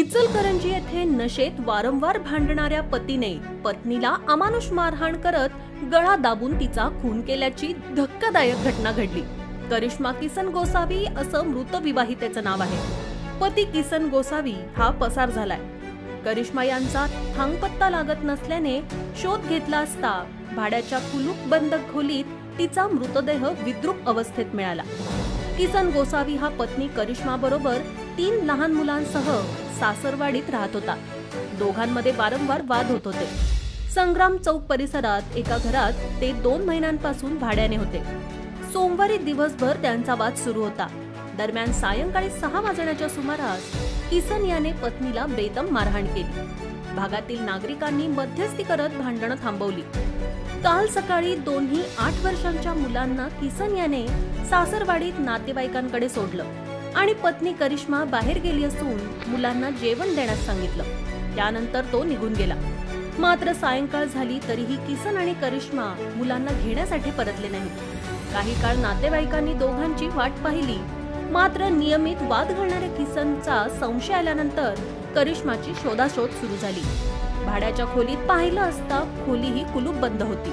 इचलकरंजी येथे नशेत वारंवार भांडणाऱ्या पतीने पत्नीला अमानुष मारहाण करत गळा दाबून तिचा खून केल्याची धक्कादायक घटना घडली। करिश्मा किसन गोसावी असं मृत विवाहितेचं नाव आहे। पती किसन गोसावी हा पसार झालाय। करिश्मा यांचा थांगपत्ता लागत नसल्याने शोध घेतला असता भाड्याच्या कुलूप बंद खोलीत तिचा मृतदेह विद्रूप अवस्थेत मिळाला। किसन गोसावी हा पत्नी करिश्मा बरोबर 3 लहान मुलांसह सासरवाडीत राहत होता। दोघांमध्ये वारंवार वाद होत होते। संग्राम चौक परिसरात एका घरात ते 2 महिन्यांपासून भाड्याने होते। सोमवारी दिवसभर त्यांचा वाद सुरू होता। दरम्यान सायंकाळी 6 वाजण्याच्या सुमारास किसन याने पत्नीला बेदम मारहाण केली। भागातील नागरिकांनी मध्यस्थी करत भांडण थांबवली। काल सकाळी दोन्ही 8 वर्षांच्या मुलांना किसन याने सासरवाडीत नातेवाईकांकडे सोडलं आणि पत्नी करिश्मा बाहेर गेली असून मुलांना जेवण देण्यास सांगितलं। त्यानंतर तो निघून गेला। मात्र सायंकाळ झाली तरीही किसन आणि करिश्मा मुलांना घेण्यासाठी परतले नाहीत। काही काळ नातेवाईकांनी दोघांची वाट पाहिली, मात्र नियमित वाद घालणाऱ्या किसनचा संशय आल्यानंतर करिश्माची शोधाशोध सुरू झाली। भाड्याच्या खोलीत पाहिलं असता खोली ही कुलूप बंद होती।